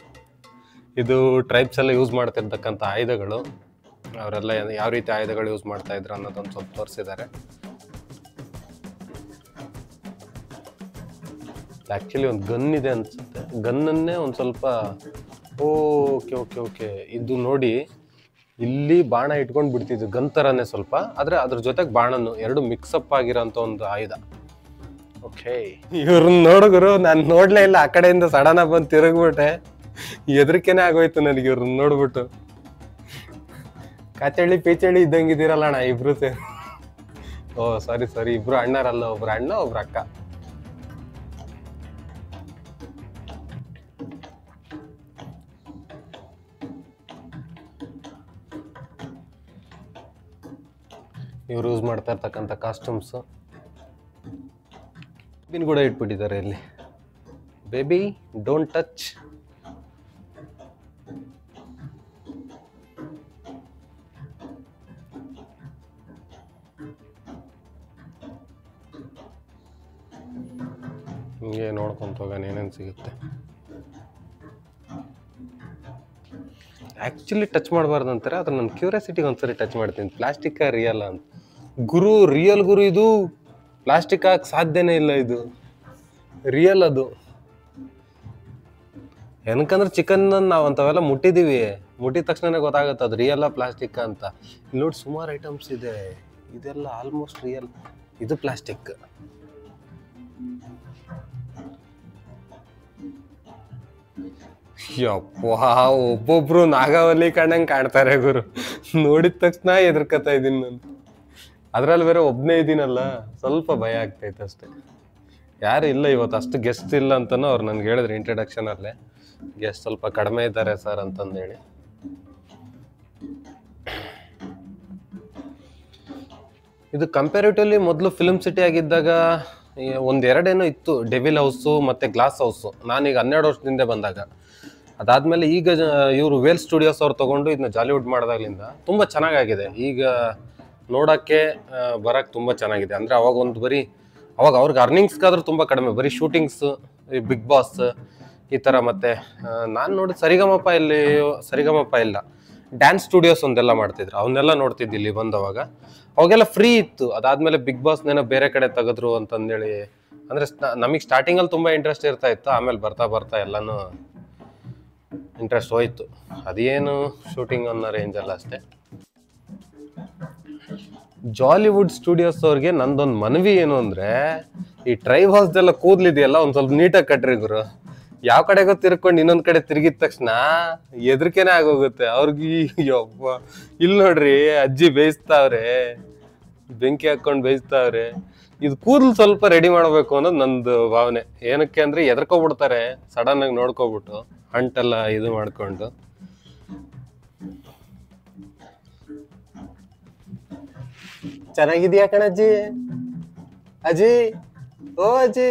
ಇದು ಟ್ರೈಬ್ಸ್ ಎಲ್ಲ ಯೂಸ್ ಮಾಡ್ತಿರ್ತಕ್ಕಂಥ ಆಯುಧಗಳು. ಅವರೆಲ್ಲ ಯಾವ ರೀತಿ ಆಯುಧಗಳು ಯೂಸ್ ಮಾಡ್ತಾ ಇದ್ರು ಅನ್ನೋದೊಂದು ಸ್ವಲ್ಪ ತೋರಿಸಿದ್ದಾರೆ. ಆ್ಯಕ್ಚುಲಿ ಒಂದು ಗನ್ ಇದೆ ಅನ್ಸುತ್ತೆ. ಗನ್ನನ್ನೇ ಒಂದು ಸ್ವಲ್ಪ ಓಕೆ ಇದು ನೋಡಿ, ಇಲ್ಲಿ ಬಾಣ ಇಟ್ಕೊಂಡು ಬಿಡ್ತಿದ್ದು ಗನ್ ಥರನೇ ಸ್ವಲ್ಪ, ಆದರೆ ಅದ್ರ ಜೊತೆಗೆ ಬಾಣನು ಎರಡು ಮಿಕ್ಸಪ್ ಆಗಿರೋಂಥ ಒಂದು ಆಯುಧ. ಓಕೆ, ಇವ್ರನ್ನ ನೋಡಿದ್ರು ನಾನು ನೋಡ್ಲೇ ಇಲ್ಲ. ಆ ಕಡೆಯಿಂದ ಸಡನ್ ಆಗಿ ಬಂದು ತಿರುಗ್ಬಿಟ್ಟೆ. ಹೆದರಿಕೆನೇ ಆಗೋಯ್ತು ನನಗೆ ಇವ್ರನ್ನ ನೋಡ್ಬಿಟ್ಟು. ಕಾಚಳ್ಳಿ ಪೀಚಳ್ಳಿ ಇದ್ದಂಗಿದ್ದೀರಲ್ಲ ಅಣ್ಣ ಇಬ್ರು ಸೇರಿ. ಸಾರಿ, ಇಬ್ರು ಅಣ್ಣರಲ್ಲ, ಒಬ್ರು ಅಣ್ಣ ಒಬ್ರು ಅಕ್ಕ. ಇವ್ರು ಯೂಸ್ ಮಾಡ್ತಾ ಇರ್ತಕ್ಕಂಥ ಕಾಸ್ಟ್ಯೂಮ್ಸು ಬಿನ್ ಕೂಡ ಇಟ್ಬಿಟ್ಟಿದ್ದಾರೆ ಇಲ್ಲಿ. Baby don't touch. ಹಿಂಗೆ ನೋಡ್ಕೊಂತ ಹೋಗೋಣ ಏನೇನು ಸಿಗುತ್ತೆ. ಆ್ಯಕ್ಚುಲಿ ಟಚ್ ಮಾಡಬಾರ್ದು ಅಂತಾರೆ, ಆದ್ರೆ ನನ್ನ ಕ್ಯೂರಿಯಾಸಿಟಿಗೆ ಒಂದ್ಸರಿ ಟಚ್ ಮಾಡ್ತೀನಿ. ಪ್ಲಾಸ್ಟಿಕ್ ರಿಯಲ್ ಅಂತ ಗುರು, ರಿಯಲ್ ಗುರು. ಇದು ಪ್ಲಾಸ್ಟಿಕ್ ಆಗಕ್ಕೆ ಸಾಧ್ಯನೇ ಇಲ್ಲ, ಇದು ರಿಯಲ್. ಅದು ಏನಕ್ಕಂದ್ರೆ ಚಿಕನ್ ನಾವು ಅಂಥವೆಲ್ಲ ಮುಟ್ಟಿದ್ದೀವಿ, ಮುಟ್ಟಿದ ತಕ್ಷಣನೇ ಗೊತ್ತಾಗುತ್ತೆ ಅದು ರಿಯಲ್ಲ ಪ್ಲಾಸ್ಟಿಕ್ ಅಂತ. ಇಲ್ಲಿ ನೋಡಿ ಸುಮಾರು ಐಟಮ್ಸ್ ಇದೆ, ಇದೆಲ್ಲ ಆಲ್ಮೋಸ್ಟ್ ರಿಯಲ್. ಇದು ಪ್ಲಾಸ್ಟಿಕ್. ಯಪ್ಪಾ, ಒಬ್ಬೊಬ್ರು ನಾಗಾವಲಿ ಕಣ್ಣಂಗೆ ಕಾಣ್ತಾರೆ ಗುರು. ನೋಡಿದ ತಕ್ಷಣ ಎದುರ್ಕತಾ ಇದ್ದೀನಿ ನಾನು. ಅದ್ರಲ್ಲಿ ಬೇರೆ ಒಬ್ಬನೇ ಇದ್ದೀನಲ್ಲ, ಸ್ವಲ್ಪ ಭಯ ಆಗ್ತೈತೆ ಅಷ್ಟೇ. ಯಾರು ಇಲ್ಲ ಇವತ್ತು, ಅಷ್ಟು ಗೆಸ್ಟ್ ಇಲ್ಲ ಅಂತನೂ ಅವ್ರು ನನ್ಗೆ ಹೇಳಿದ್ರು ಇಂಟ್ರಡಕ್ಷನಲ್ಲೇ, ಗೆಸ್ಟ್ ಸ್ವಲ್ಪ ಕಡಿಮೆ ಇದ್ದಾರೆ ಸರ್ ಅಂತಂದೇಳಿ. ಇದು ಕಂಪ್ಯಾರಿಟಿವ್ಲಿ ಮೊದಲು ಫಿಲ್ಮ್ ಸಿಟಿ ಆಗಿದ್ದಾಗ ಒಂದೆರಡೇನೋ ಇತ್ತು, ಡೆವಿಲ್ ಹೌಸು ಮತ್ತು ಗ್ಲಾಸ್ ಹೌಸು. ನಾನೀಗ 12 ವರ್ಷದಿಂದ ಬಂದಾಗ. ಅದಾದಮೇಲೆ ಈಗ ಇವರು ವೇಲ್ ಸ್ಟುಡಿಯೋಸ್ ಅವ್ರು ತೊಗೊಂಡು ಇದನ್ನ ಜಾಲಿವುಡ್ ಮಾಡಿದಾಗಲಿಂದ ತುಂಬ ಚೆನ್ನಾಗಾಗಿದೆ. ಈಗ ನೋಡೋಕ್ಕೆ ಬರೋಕ್ಕೆ ತುಂಬ ಚೆನ್ನಾಗಿದೆ. ಅಂದರೆ ಅವಾಗ ಒಂದು ಬರೀ ಅವಾಗ ಅವ್ರಿಗೆ ಅರ್ನಿಂಗ್ಸ್ಗಾದ್ರೂ ತುಂಬ ಕಡಿಮೆ, ಬರೀ ಶೂಟಿಂಗ್ಸು, ಈ ಬಿಗ್ ಬಾಸ್ ಈ ಥರ. ಮತ್ತು ನಾನು ನೋಡಿದ ಸರಿಗಮಪ ಇಲ್ಲ, ಡ್ಯಾನ್ಸ್ ಸ್ಟುಡಿಯೋಸ್ ಒಂದೆಲ್ಲ ಮಾಡ್ತಿದ್ರು, ಅವನ್ನೆಲ್ಲ ನೋಡ್ತಿದ್ದು ಇಲ್ಲಿ ಬಂದವಾಗ. ಅವಾಗೆಲ್ಲ ಫ್ರೀ ಇತ್ತು. ಅದಾದಮೇಲೆ ಬಿಗ್ ಬಾಸ್ನೇನೋ ಬೇರೆ ಕಡೆ ತೆಗೆದ್ರು ಅಂತಂದೇಳಿ. ಅಂದರೆ ನಮಗೆ ಸ್ಟಾರ್ಟಿಂಗಲ್ಲಿ ತುಂಬ ಇಂಟ್ರೆಸ್ಟ್ ಇರ್ತಾ ಇತ್ತು, ಆಮೇಲೆ ಬರ್ತಾ ಎಲ್ಲನೂ ಇಂಟ್ರೆಸ್ಟ್ ಹೋಯ್ತು. ಅದೇನು ಶೂಟಿಂಗ್ ಅನ್ನೋ ರೇಂಜಲ್ಲ ಅಷ್ಟೇ. ಜಾಲಿವುಡ್ ಸ್ಟುಡಿಯೋಸ್ ಅವ್ರಿಗೆ ನಂದೊಂದು ಮನವಿ ಏನು ಅಂದ್ರೆ, ಈ ಟ್ರೈಬ್ ಹೌಸ್ದೆಲ್ಲ ಕೂದ್ಲಿದೆಯಲ್ಲ ಒಂದ್ ಸ್ವಲ್ಪ ನೀಟಾಗಿ ಕಟ್ರಿ ಗುರು. ಯಾವ ಕಡೆಗೋ ತಿರ್ಕೊಂಡು ಇನ್ನೊಂದ್ ಕಡೆ ತಿರುಗಿದ ತಕ್ಷಣ ಎದ್ರಿಕೆನೆ ಆಗೋಗುತ್ತೆ ಅವ್ರಿಗೆ. ಯವ್ವ, ಇಲ್ಲಿ ನೋಡ್ರಿ ಅಜ್ಜಿ ಬೇಯಿಸ್ತಾವ್ರೆ, ಬೆಂಕಿ ಹಾಕೊಂಡು ಬೇಯಿಸ್ತಾವ್ರೆ. ಇದು ಕೂದಲು ಸ್ವಲ್ಪ ರೆಡಿ ಮಾಡ್ಬೇಕು ಅನ್ನೋದು ನಂದು ಭಾವನೆ. ಏನಕ್ಕೆ ಅಂದ್ರೆ ಎದ್ರಕೋಬಿಡ್ತಾರೆ ಸಡನ್ ಆಗಿ ನೋಡ್ಕೋಬಿಟ್ಟು, ಅಂಟೆಲ್ಲ ಇದು ಮಾಡ್ಕೊಂಡು. ಚೆನ್ನಾಗಿದ್ಯಾ ಕಣಜ್ಜಿ? ಅಜ್ಜಿ, ಓ ಅಜ್ಜಿ.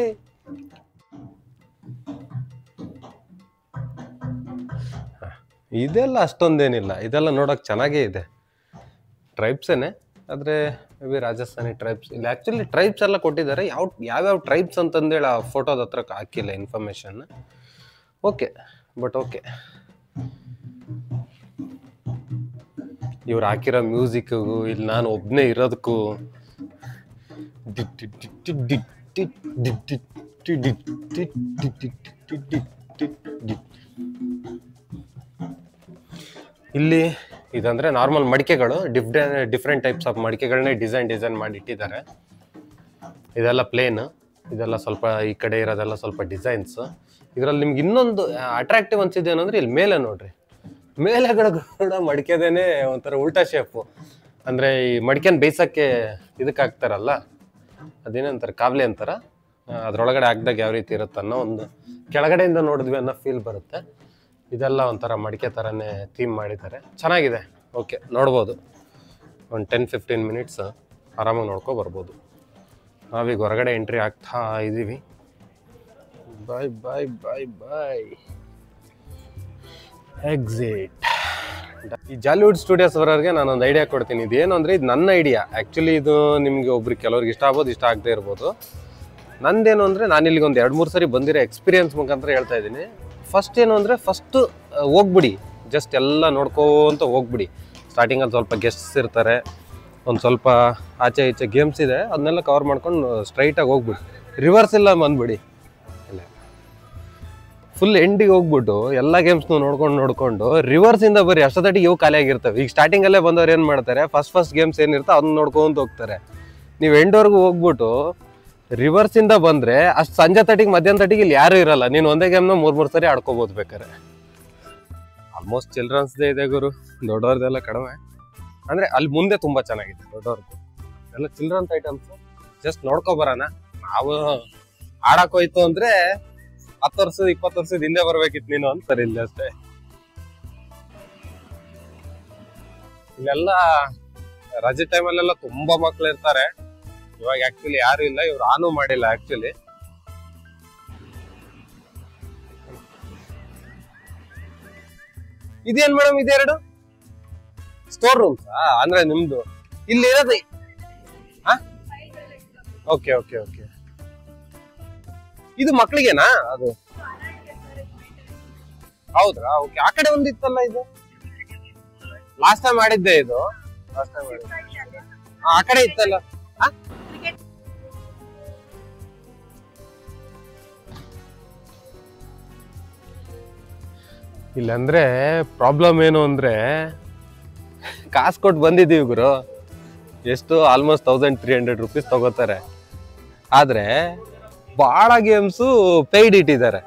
ಇದೆಲ್ಲ ಅಷ್ಟೊಂದೇನಿಲ್ಲ, ಇದೆಲ್ಲ ನೋಡಕ್ ಚೆನ್ನಾಗೇ ಇದೆ. ಟ್ರೈಬ್ಸೇನೆ, ಆದ್ರೆ ಮೇ ಬಿ ರಾಜಸ್ಥಾನಿ ಟ್ರೈಬ್ಸ್. ಇಲ್ಲಿ ಆಕ್ಚುಲಿ ಟ್ರೈಬ್ಸ್ ಎಲ್ಲ ಕೊಟ್ಟಿದ್ದಾರೆ. ಯಾವ್ಯಾವ ಟ್ರೈಬ್ಸ್ ಅಂತಂದೇಳಿ ಆ ಫೋಟೋದ ಹತ್ರ ಹಾಕಿಲ್ಲ ಇನ್ಫಾರ್ಮೇಶನ್. Okay, but okay. ಇವ್ರು ಹಾಕಿರೋ ಮ್ಯೂಸಿಕ್ಗೂ ಇಲ್ಲಿ ನಾನು ಒಬ್ಬನೇ ಇರೋದಕ್ಕೂ ಇಲ್ಲಿ ಇದಂದ್ರೆ ನಾರ್ಮಲ್ ಮಡಿಕೆಗಳು, ಡಿಫ್ರೆಂಟ್ ಟೈಪ್ಸ್ ಆಫ್ ಮಡಿಕೆಗಳನ್ನೇ ಡಿಸೈನ್ ಮಾಡಿ ಇಟ್ಟಿದ್ದಾರೆ. ಇದೆಲ್ಲ ಪ್ಲೇನ್, ಇದೆಲ್ಲ ಸ್ವಲ್ಪ ಈ ಕಡೆ ಇರೋದೆಲ್ಲ ಸ್ವಲ್ಪ ಡಿಸೈನ್ಸ್. ಇದರಲ್ಲಿ ನಿಮ್ಗೆ ಇನ್ನೊಂದು ಅಟ್ರಾಕ್ಟಿವ್ ಅನ್ಸಿದೆ ಏನಂದ್ರೆ ಇಲ್ಲಿ ಮೇಲೆ ನೋಡ್ರಿ, ಮೇಲೆಗಡೆ ಕೂಡ ಮಡಿಕೆದೇನೆ ಒಂಥರ ಉಲ್ಟಾ ಶೇಪು. ಅಂದ್ರೆ ಈ ಮಡಿಕೆನ ಬೇಯಿಸಕ್ಕೆ ಇದಕ್ಕೆ ಹಾಕ್ತಾರಲ್ಲ, ಅದೇನಂತಾರೆ ಕಾವ್ಲೆ ಅಂತಾರ, ಅದ್ರೊಳಗಡೆ ಹಾಕ್ದಾಗ ಯಾವ ರೀತಿ ಇರುತ್ತೆ ಅನ್ನೋ ಒಂದು ಕೆಳಗಡೆಯಿಂದ ನೋಡಿದ್ವಿ ಅನ್ನೋ ಫೀಲ್ ಬರುತ್ತೆ. ಇದೆಲ್ಲ ಒಂಥರ ಮಡಿಕೆ ಥರನೇ ಥೀಮ್ ಮಾಡಿದ್ದಾರೆ, ಚೆನ್ನಾಗಿದೆ. ಓಕೆ, ನೋಡ್ಬೋದು. ಒಂದು 10-15 ಮಿನಿಟ್ಸ್ ಆರಾಮಾಗಿ ನೋಡ್ಕೊ ಬರ್ಬೋದು. ನಾವೀಗ ಹೊರಗಡೆ ಎಂಟ್ರಿ ಆಗ್ತಾ ಇದ್ದೀವಿ. ಬಾಯ್ ಬಾಯ್ ಬಾಯ್ ಬಾಯ್. ಎಕ್ಸಿಟ್. ಈ ಜಾಲಿವುಡ್ ಸ್ಟುಡಿಯೋಸ್ ಅವರಿಗೆ ನಾನೊಂದು ಐಡಿಯಾ ಕೊಡ್ತೀನಿ. ಇದೇನು ಅಂದರೆ, ಇದು ನನ್ನ ಐಡಿಯಾ ಆ್ಯಕ್ಚುಲಿ. ಇದು ನಿಮಗೆ ಒಬ್ರಿಗೆ ಕೆಲವ್ರಿಗೆ ಇಷ್ಟ ಆಗ್ಬೋದು, ಇಷ್ಟ ಆಗದೆ ಇರ್ಬೋದು. ನಂದೇನು ಅಂದರೆ, ನಾನು ಇಲ್ಲಿಗೆ ಒಂದು 2-3 ಸರಿ ಬಂದಿರೋ ಎಕ್ಸ್ಪೀರಿಯನ್ಸ್ ಮುಖಾಂತರ ಹೇಳ್ತಾ ಇದ್ದೀನಿ. ಫಸ್ಟ್ ಏನು ಅಂದರೆ, ಫಸ್ಟು ಹೋಗ್ಬಿಡಿ, ಜಸ್ಟ್ ಎಲ್ಲ ನೋಡ್ಕೋಂತ ಹೋಗ್ಬಿಡಿ. ಸ್ಟಾರ್ಟಿಂಗಲ್ಲಿ ಸ್ವಲ್ಪ ಗೆಸ್ಟ್ಸ್ ಇರ್ತಾರೆ, ಒಂದು ಸ್ವಲ್ಪ ಆಚೆ ಈಚೆ ಗೇಮ್ಸ್ ಇದೆ, ಅದನ್ನೆಲ್ಲ ಕವರ್ ಮಾಡ್ಕೊಂಡು ಸ್ಟ್ರೈಟಾಗಿ ಹೋಗ್ಬಿಡಿ. ರಿವರ್ಸ್ ಎಲ್ಲ ಬಂದ್ಬಿಡಿ. ಇಲ್ಲ, ಫುಲ್ ಎಂಡಿಗೆ ಹೋಗ್ಬಿಟ್ಟು ಎಲ್ಲ ಗೇಮ್ಸ್ನು ನೋಡ್ಕೊಂಡು ರಿವರ್ಸಿಂದ ಬರ್ರಿ. ಅಷ್ಟೊತ್ತಿಗೆ ಇವು ಖಾಲಿ ಆಗಿರ್ತವೆ. ಈಗ ಸ್ಟಾರ್ಟಿಂಗಲ್ಲೇ ಬಂದವ್ರು ಏನು ಮಾಡ್ತಾರೆ, ಫಸ್ಟ್ ಗೇಮ್ಸ್ ಏನಿರ್ತಾ ಅದನ್ನ ನೋಡ್ಕೊಂತ ಹೋಗ್ತಾರೆ. ನೀವು ಎಂಡ್ವರೆಗೂ ಹೋಗ್ಬಿಟ್ಟು ರಿವರ್ಸಿಂದ ಬಂದರೆ ಅಷ್ಟು ಸಂಜೆ ತಟಿಗೆ ಮಧ್ಯಾಹ್ನ ತಟಿಗೆ ಇಲ್ಲಿ ಯಾರೂ ಇರಲ್ಲ. ನೀನು ಒಂದೇ ಗೇಮ್ನ 3-3 ಸರಿ ಆಡ್ಕೋಬೋದು ಬೇಕಾರೆ. ಆಲ್ಮೋಸ್ಟ್ ಚಿಲ್ಡ್ರನ್ಸ್ದೇ ಇದೆ ಗುರು, ದೊಡ್ಡವ್ರದ್ದೆಲ್ಲ ಕಡಿಮೆ. ಅಂದರೆ ಅಲ್ಲಿ ಮುಂದೆ ತುಂಬ ಚೆನ್ನಾಗಿದೆ ದೊಡ್ಡವ್ರದ್ದು ಎಲ್ಲ ಚಿಲ್ಡ್ರನ್ಸ್ ಐಟಮ್ಸ್. ಜಸ್ಟ್ ನೋಡ್ಕೊಬರೋಣ. ನಾವು ಆಡೋಕೋಯ್ತು ಅಂದರೆ 10 ವರ್ಷದ 20 ವರ್ಷದ ಹಿಂದೆ ಬರ್ಬೇಕಿತ್ತು ನೀನು ಅಂತಾರೆ ಇಲ್ಲಿ ಅಷ್ಟೇ. ಇಲ್ಲೆಲ್ಲ ರಜೆ ಟೈಮಲ್ಲೆಲ್ಲ ತುಂಬಾ ಮಕ್ಳು ಇರ್ತಾರೆ. ಇವಾಗ ಆಕ್ಚುಲಿ ಯಾರು ಇಲ್ಲ, ಇವ್ರು ಆನು ಮಾಡಿಲ್ಲ ಆಕ್ಚುಲಿ. ಇದೇನ್ ಮೇಡಮ್ ಇದೆರಡು ಸ್ಟೋರ್ ರೂಮ್ಸ್ ಅಂದ್ರೆ ನಿಮ್ದು ಇಲ್ಲಿ ಇರೋದು? Okay okay okay. ಇದು ಮಕ್ಳಿಗೆನಾ ಅದು? ಹೌದ್ರಾ? ಓಕೆ. ಆ ಕಡೆ ಒಂದಿತ್ತಲ್ಲ ಇದು, ಲಾಸ್ಟ್ ಟೈಮ್ ಮಾಡಿದ್ದೆ ಇದು. ಲಾಸ್ಟ್ ಟೈಮ್ ಮಾಡಿದ್ದೆ ಆ ಕಡೆ ಇತ್ತಲ್ಲ. ಇಲ್ಲಂದ್ರೆ ಪ್ರಾಬ್ಲಮ್ ಏನು ಅಂದ್ರೆ, ಕಾಸು ಕೊಟ್ಟು ಬಂದಿದ್ದೀವಿ ಗುರು. ಎಷ್ಟು ಆಲ್ಮೋಸ್ಟ್ 1300 ರೂಪೀಸ್ ತಗೋತಾರೆ. ಆದ್ರೆ ಬಹಳ ಗೇಮ್ಸು ಪೇಯ್ಡ್ ಇಟ್ಟಿದ್ದಾರೆ.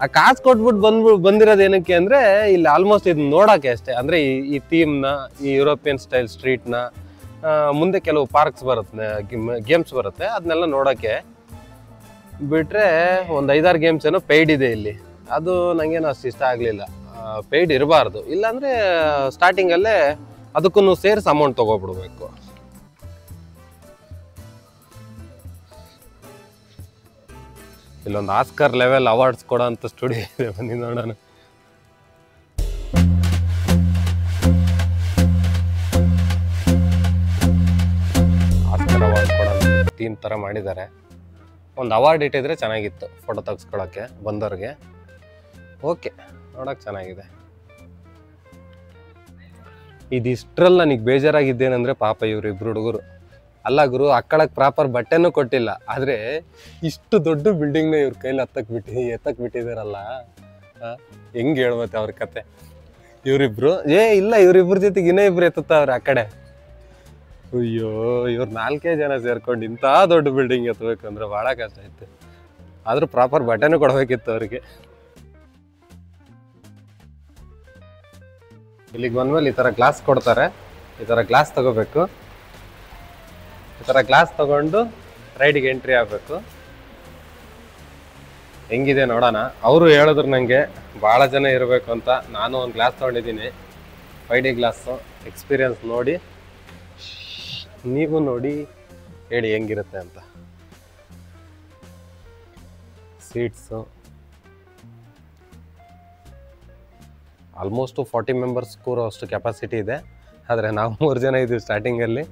ಆ ಕಾಸು ಕೊಟ್ಬಿಟ್ಟು ಬಂದಿರೋದು ಏನಕ್ಕೆ ಅಂದ್ರೆ, ಇಲ್ಲಿ ಆಲ್ಮೋಸ್ಟ್ ಇದನ್ನ ನೋಡೋಕೆ ಅಷ್ಟೇ. ಅಂದ್ರೆ ಈ ಥೀಮ್ನ, ಈ ಯುರೋಪಿಯನ್ ಸ್ಟೈಲ್ ಸ್ಟ್ರೀಟ್ನ, ಮುಂದೆ ಕೆಲವು ಪಾರ್ಕ್ಸ್ ಬರುತ್ತೆ, ಗೇಮ್ಸ್ ಬರುತ್ತೆ, ಅದನ್ನೆಲ್ಲ ನೋಡೋಕ್ಕೆ ಬಿಟ್ರೆ ಒಂದು 5-6 ಗೇಮ್ಸ್ ಏನೋ ಪೇಯ್ಡ್ ಇದೆ ಇಲ್ಲಿ. ಅದು ನನಗೇನು ಅಷ್ಟು ಇಷ್ಟ ಆಗಲಿಲ್ಲ. ಪೇಯ್ಡ್ ಇರಬಾರ್ದು, ಇಲ್ಲಾಂದರೆ ಸ್ಟಾರ್ಟಿಂಗಲ್ಲೇ ಅದಕ್ಕೂ ಸೇರಿಸಿ ಅಮೌಂಟ್ ತೊಗೊಬಿಡ್ಬೇಕು. ಇಲ್ಲೊಂದು ಆಸ್ಕರ್ ಲೆವೆಲ್ ಅವಾರ್ಡ್ಸ್ ಕೊಡೋ ಅಂತ ಸ್ಟುಡಿಯೋ ಇದೆ, ಬನ್ನಿ ನೋಡೋಣ. ಆಸ್ಕರ್ ಅವಾರ್ಡ್ ಕೊಡೋ ಥೀಮ್ ಥರ ಮಾಡಿದ್ದಾರೆ. ಒಂದು ಅವಾರ್ಡ್ ಇಟ್ಟಿದ್ರೆ ಚೆನ್ನಾಗಿತ್ತು ಫೋಟೋ ತೆಗೆಸ್ಕೊಳ್ಳೋಕ್ಕೆ ಬಂದವ್ರಿಗೆ. ಓಕೆ, ನೋಡೋಕೆ ಚೆನ್ನಾಗಿದೆ. ಇದಿಷ್ಟರಲ್ಲಿ ನನಗೆ ಬೇಜಾರಾಗಿದ್ದೇನೆಂದರೆ, ಪಾಪ ಇವ್ರು ಇಬ್ರು ಹುಡುಗರು ಅಲ್ಲ ಗುರು, ಹಾಕೊಳ್ಳೋಕೆ ಪ್ರಾಪರ್ ಬಟ್ಟೆನೂ ಕೊಟ್ಟಿಲ್ಲ. ಆದರೆ ಇಷ್ಟು ದೊಡ್ಡ ಬಿಲ್ಡಿಂಗ್ನ ಇವ್ರ ಕೈಲಿ ಎತ್ತಕ್ಕೆ ಬಿಟ್ಟಿದ್ದಾರಲ್ಲ, ಹೆಂಗ್ ಹೇಳ್ಬತ್ತೆ ಅವ್ರ ಕತೆ. ಇವ್ರಿಬ್ರು ಇಲ್ಲ, ಇವ್ರಿಬ್ರ ಜೊತೆಗೆ ಇನ್ನೂ ಇಬ್ರು ಎತ್ತುತ್ತವ್ರೆ ಆ ಕಡೆ. ಅಯ್ಯೋ, ಇವ್ರು 4 ಜನ ಸೇರ್ಕೊಂಡು ಇಂಥ ದೊಡ್ಡ ಬಿಲ್ಡಿಂಗ್ ಎತ್ತಬೇಕು ಅಂದ್ರೆ ಬಹಳ ಕಷ್ಟ ಐತೆ. ಆದ್ರೂ ಪ್ರಾಪರ್ ಬಟನ್ ಕೊಡ್ಬೇಕಿತ್ತು ಅವ್ರಿಗೆ. ಇಲ್ಲಿಗೆ ಬಂದ್ಮೇಲೆ ಈ ತರ ಗ್ಲಾಸ್ ಕೊಡ್ತಾರೆ. ಈ ತರ ಗ್ಲಾಸ್ ತಗೋಬೇಕು. ಈ ತರ ಗ್ಲಾಸ್ ತಗೊಂಡು ರೈಡಿಗೆ ಎಂಟ್ರಿ ಆಗ್ಬೇಕು. ಹೆಂಗಿದೆ ನೋಡೋಣ. ಅವರು ಹೇಳಿದ್ರು ನಂಗೆ ಬಹಳ ಜನ ಇರಬೇಕು ಅಂತ. ನಾನು ಒಂದು ಗ್ಲಾಸ್ ತಗೊಂಡಿದ್ದೀನಿ, 5D ಗ್ಲಾಸು. ಎಕ್ಸ್ಪೀರಿಯನ್ಸ್ ನೋಡಿ ನೀವು ನೋಡಿ ಹೇಳಿ ಹೆಂಗಿರುತ್ತೆ ಅಂತ. ಸೀಟ್ಸು ಆಲ್ಮೋಸ್ಟ್ 40 ಮೆಂಬರ್ಸ್ ಕೂರೋ ಅಷ್ಟು ಕೆಪಾಸಿಟಿ ಇದೆ. ಆದರೆ ನಾವು 3 ಜನ ಇದ್ದೀವಿ ಸ್ಟಾರ್ಟಿಂಗಲ್ಲಿ.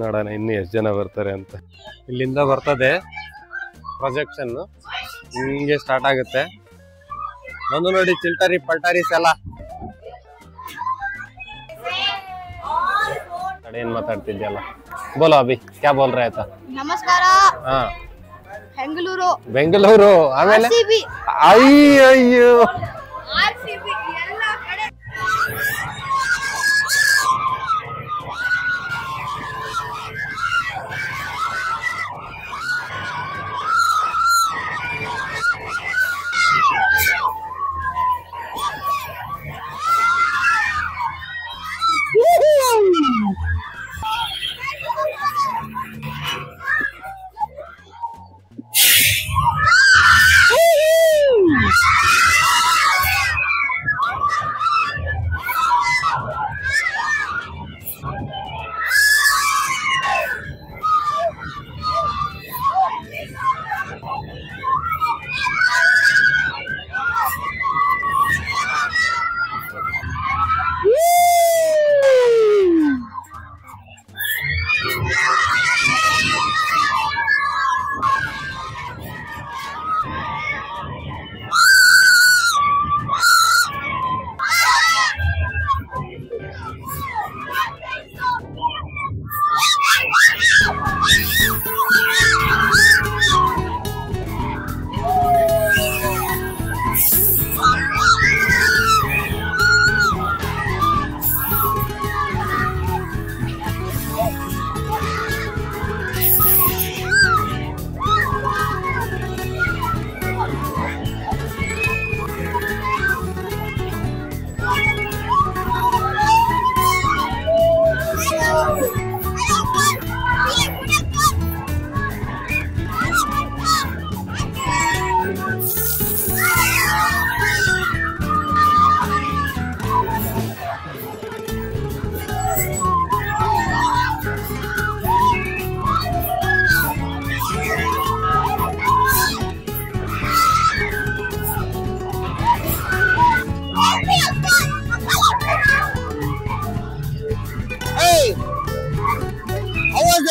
ನೋಡೋಣ ಇನ್ನು ಎಷ್ಟು ಜನ ಬರ್ತಾರೆ ಅಂತ. ಇಲ್ಲಿಂದ ಬರ್ತದೆ ಪ್ರೊಜೆಕ್ಷನ್ನು, ಹಿಂಗೆ ಸ್ಟಾರ್ಟ್ ಆಗುತ್ತೆ. ಒಂದು ನೋಡಿ ಚಿಲ್ಟರಿ ಪಲ್ಟಾರೀಸ್ ಎಲ್ಲ. ಏನ್ ಮಾತಾಡ್ತಿದ್ಯಲ್ಲ, ಬೋಲೋ ಅಭಿ, ಕ್ಯಾ ಬೋಲ್ ರಹೆ ಆಯ್ತಾ? ನಮಸ್ಕಾರ. ಹಾ, ಬೆಂಗಳೂರು. ಆಮೇಲೆ ಅಯ್ಯೋ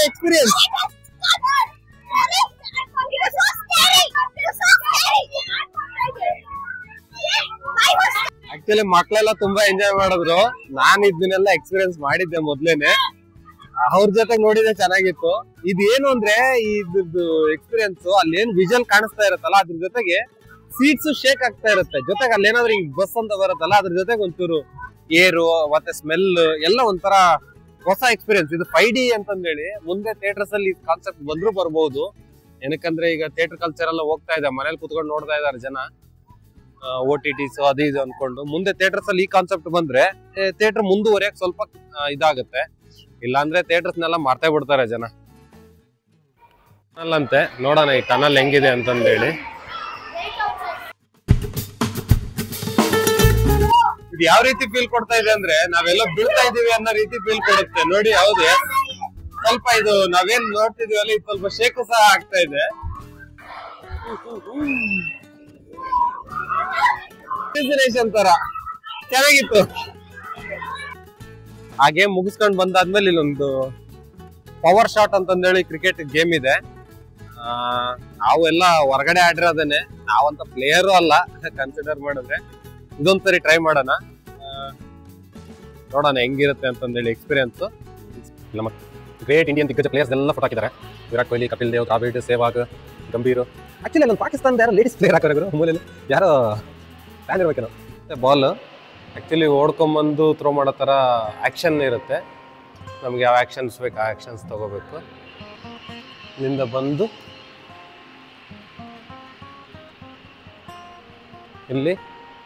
experience. ಆಕ್ಚುಲಿ ಮಕ್ಳೆಲ್ಲ ತುಂಬಾ ಎಂಜಾಯ್ ಮಾಡಿದ್ರು. ನಾನು ಇದನ್ನೆಲ್ಲ ಎಕ್ಸ್ಪೀರಿಯನ್ಸ್ ಮಾಡಿದ್ದೆ ಮೊದ್ಲೇನೆ. ಅವ್ರ ಜೊತೆ ನೋಡಿದ್ರೆ ಚೆನ್ನಾಗಿತ್ತು. ಇದೇನು ಅಂದ್ರೆ ಇದ್ರದ್ದು ಎಕ್ಸ್ಪೀರಿಯನ್ಸ್ ಅಲ್ಲಿ ಏನ್ ವಿಜುವಲ್ ಕಾಣಿಸ್ತಾ ಇರುತ್ತಲ್ಲ, ಅದ್ರ ಜೊತೆಗೆ ಸೀಟ್ಸ್ ಶೇಕ್ ಆಗ್ತಾ ಇರುತ್ತೆ. ಜೊತೆಗೆ ಅಲ್ಲಿ ಏನಾದ್ರು ಈಗ ಬಸ್ ಅಂತ ಬರುತ್ತಲ್ಲ, ಅದ್ರ ಜೊತೆಗೆ ಒಂಚೂರು ಏರು ಮತ್ತೆ ಸ್ಮೆಲ್ ಎಲ್ಲ ಒಂಥರ ಹೊಸ ಎಕ್ಸ್ಪೀರಿಯನ್ಸ್. ಇದು 5D ಅಂತಂದೇಳಿ ಮುಂದೆ ಥಿಯೇಟರ್ಸ್ ಅಲ್ಲಿ ಕಾನ್ಸೆಪ್ಟ್ ಬಂದ್ರು ಬರ್ಬಹುದು. ಏನಕ್ಕಂದ್ರೆ ಈಗ ಥಿಯೇಟರ್ ಕಲ್ಚರ್ ಎಲ್ಲ ಹೋಗ್ತಾ ಇದೆ, ಮನೇಲಿ ಕುತ್ಕೊಂಡು ನೋಡ್ತಾ ಇದಾರೆ ಜನ, OTTs ಅದು ಇದು ಅನ್ಕೊಂಡು. ಮುಂದೆ ಥಿಯೇಟರ್ಸ್ ಅಲ್ಲಿ ಈ ಕಾನ್ಸೆಪ್ಟ್ ಬಂದ್ರೆ ಥಿಯೇಟರ್ ಮುಂದುವರಿಯಕ್ ಸ್ವಲ್ಪ ಇದಾಗುತ್ತೆ. ಇಲ್ಲಾಂದ್ರೆ ಥಿಯೇಟರ್ಸ್ನೆಲ್ಲ ಮಾರ್ತೇ ಬಿಡ್ತಾರೆ ಜನ. ಟನಲ್ ಅಂತೆ, ನೋಡೋಣ ಈ ಟನಲ್ ಹೆಂಗಿದೆ ಅಂತಂದೇಳಿ. ಇದು ಯಾವ ರೀತಿ ಫೀಲ್ ಕೊಡ್ತಾ ಇದೆ ಅಂದ್ರೆ ನಾವೆಲ್ಲ ಬೀಳ್ತಾ ಇದೀವಿ ಅನ್ನೋ ರೀತಿ ಫೀಲ್ ಕೊಡುತ್ತೆ ನೋಡಿ. ಹೌದು, ಸ್ವಲ್ಪ ಇದು ನಾವೇನ್ ನೋಡ್ತಿದೀವಲ್ಲ, ಇದು ಸ್ವಲ್ಪ ಶೇಕು ಸಹ ಆಗ್ತಾ ಇದೆ. ತರ ಚೆನ್ನಾಗಿತ್ತು. ಆ ಗೇಮ್ ಮುಗಿಸ್ಕೊಂಡ್ ಬಂದಾದ್ಮೇಲೆ ಇಲ್ಲೊಂದು ಪವರ್ ಶಾಟ್ ಅಂತಂದೇಳಿ ಕ್ರಿಕೆಟ್ ಗೇಮ್ ಇದೆ. ನಾವೆಲ್ಲ ಹೊರಗಡೆ ಆಡಿರೋದೇನೆ, ನಾವಂತ ಪ್ಲೇಯರು ಅಲ್ಲ ಕನ್ಸಿಡರ್ ಮಾಡಿದ್ರೆ. ಇದೊಂದ್ಸರಿ ಟ್ರೈ ಮಾಡೋಣ, ನೋಡೋಣ ಹೆಂಗಿರುತ್ತೆ ಅಂತಂದೇಳಿ ಎಕ್ಸ್ಪೀರಿಯನ್ಸ್. ನಮ್ಮ ಗ್ರೇಟ್ ಇಂಡಿಯನ್ ದಿಗ್ಗಜ ಪ್ಲೇಯರ್ಸ್ ಎಲ್ಲ ಫೋಟೋ ಹಾಕಿದ್ದಾರೆ. ವಿರಾಟ್ ಕೊಹ್ಲಿ, ಕಪಿಲ್ ದೇವ್, ದ್ರಾವಿಡ್, ಸೆಹ್ವಾಗ್, ಗಂಭೀರ್. ಆಕ್ಚುಲಿ ಅಲ್ಲಿ ಪಾಕಿಸ್ತಾನದ ಯಾರೋ ಲೇಡೀಸ್ ಪ್ಲೇಯರ್ ಹಾಕೋರು ಮೂಲೆಯಲ್ಲಿ, ಯಾರೋ ಫ್ಯಾನ್ ಇರ್ಬೇಕೇನೋ. ಮತ್ತೆ ಬಾಲ್ ಆ್ಯಕ್ಚುಲಿ ಓಡ್ಕೊಂಬಂದು ಥ್ರೋ ಮಾಡೋ ಥರ ಆ್ಯಕ್ಷನ್ ಇರುತ್ತೆ. ನಮ್ಗೆ ಯಾವ ಆ್ಯಕ್ಷನ್ಸ್ ಬೇಕು ಆ ಆ್ಯಕ್ಷನ್ಸ್ ತೊಗೋಬೇಕು. ಇಲ್ಲಿಂದ ಬಂದು ಇಲ್ಲಿ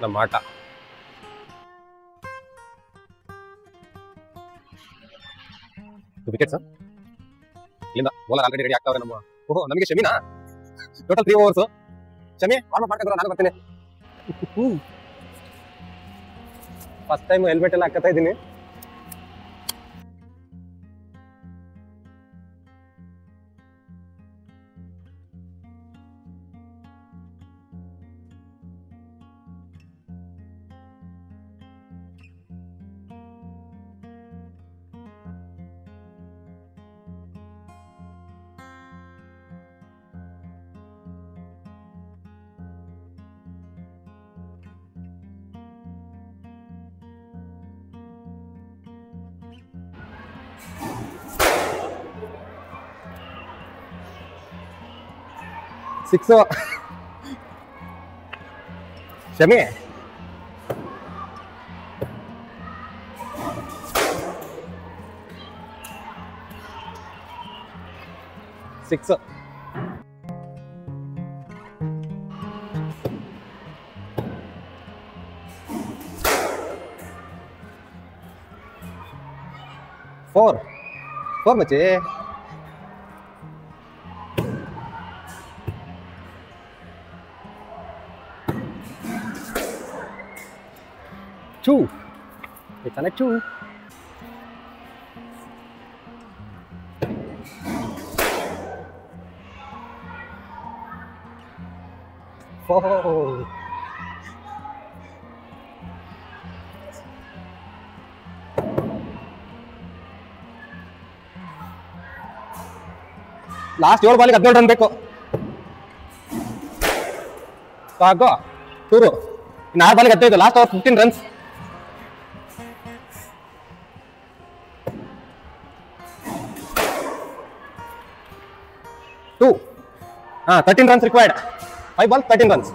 ನಮ್ಮ ಆಟ. ವಿಕೆಟ್ಸ್ ಇಲ್ಲಿಂದ ಬೌಲರ್ ಆಲ್ರೆಡಿ ರೆಡಿ ಆಗ್ತಾವ್ರೆ ನಮ್ಮ. ಓಹೋ, ನಮಗೆ ಶಮಿನಾ ಟೋಟಲ್ 3 ಓವರ್ಸ್. ಶಮಿ ವಾರ್ಮ್ ಮಾಡ್ಕೊಂಡು ನಾನು ಬರ್ತೀನಿ. ಫಸ್ಟ್ ಟೈಮ್ ಹೆಲ್ಮೆಟ್ ಎಲ್ಲ ಹಾಕತ್ತಾ ಇದ್ದೀನಿ. ಸಿಕ್ಸ್ ಶಮಿ. ಸಿಕ್ಸ್. ಫೋರ್ ಮಚ್ಚಿ. Two. It's on a 2. Four. Last 7 ಬಾಲಿಗೆ 17 ರನ್ ಬೇಕು. ಸಾಕು. 2. ಇನ್ನು 6 ಬಾಲಿಗೆ 15. Last over 15 runs. Two. 13 runs required. 5 balls, 13 runs.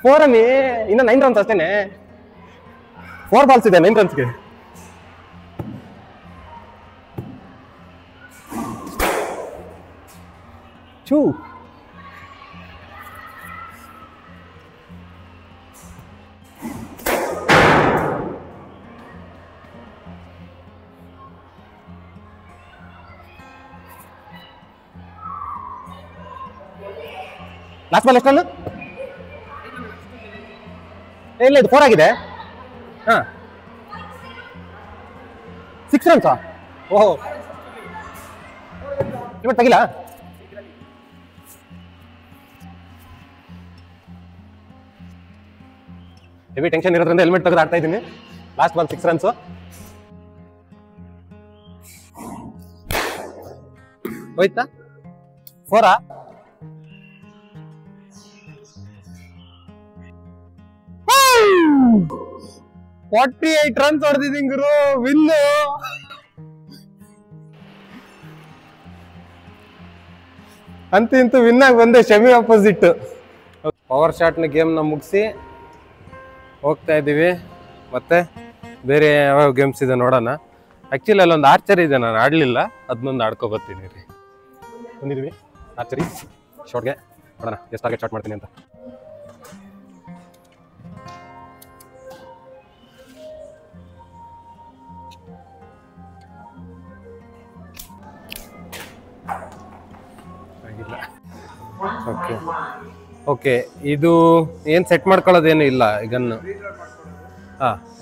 Four ಅಮ್ಮಿ, ಇನ್ನು 9 runs ಅಷ್ಟೇನೆ. 4 balls ಇದೆ 9 runsಗೆ. Two. ಲಾಸ್ಟ್ ಬಾಲ್ ಎಷ್ಟು ರನ್? ಇಲ್ಲ, ಇದು 4 ಆಗಿದೆ. 6 ರನ್ಸಾ? ಓಹೋ, ಇವತ್ತು ತೆಗಿಲ್ಲ. ಹೆವಿ ಟೆನ್ಷನ್ ಇರೋದ್ರಿಂದ ಹೆಲ್ಮೆಟ್ ತೆಗೆದು ಆಡ್ತಾ ಇದ್ದೀನಿ. Last ball 6 runs. ಹೋಯ್ತಾ? 4ಆ? 48 ರನ್ಸ್ ಹೊಡೆದಿದ್ದೀನಿ ಗುರು. ವಿನ್ನು. ಅಂತೂ ವಿನ್ ಆಗಿ ಬಂದೆ ಶಮಿ ಆಪೋಸಿಟ್. ಪವರ್ ಶಾಟ್ನ ಗೇಮ್ನ ಮುಗಿಸಿ ಹೋಗ್ತಾ ಇದ್ದೀವಿ. ಮತ್ತೆ ಬೇರೆ ಯಾವ ಗೇಮ್ಸ್ ಇದೆ ನೋಡೋಣ. ಆ್ಯಕ್ಚುಲಿ ಅಲ್ಲೊಂದು ಆರ್ಚರಿ ಇದೆ, ನಾನು ಆಡಲಿಲ್ಲ, ಅದನ್ನೊಂದು ಆಡ್ಕೊಬರ್ತೀನಿ ರೀ. ಬಂದಿದ್ದೀವಿ ಆರ್ಚರಿ ಶಾಟ್ಗೆ. ನೋಡೋಣ ಎಷ್ಟು ಟಾರ್ಗೆಟ್ ಶಾಟ್ ಮಾಡ್ತೀನಿ ಅಂತ. ಓಕೆ ಓಕೆ, ಇದು ಏನು ಸೆಟ್ ಮಾಡ್ಕೊಳ್ಳೋದೇನು ಇಲ್ಲ ಗನ್ನು.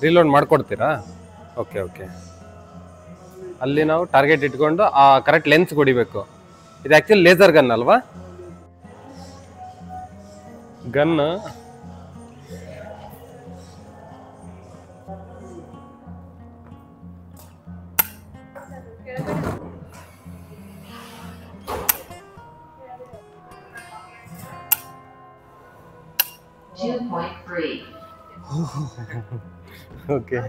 ರೀಲೋಡ್ ಮಾಡ್ಕೊಡ್ತೀರಾ? Okay okay. ಅಲ್ಲಿ ನಾವು ಟಾರ್ಗೆಟ್ ಇಟ್ಕೊಂಡು ಆ ಕರೆಕ್ಟ್ ಲೆನ್ಸ್ ಹೊಡಿಬೇಕು. ಇದು ಆ್ಯಕ್ಚುಲಿ ಲೇಸರ್ ಗನ್ ಅಲ್ವಾ? ಗನ್ 2.3. Okay.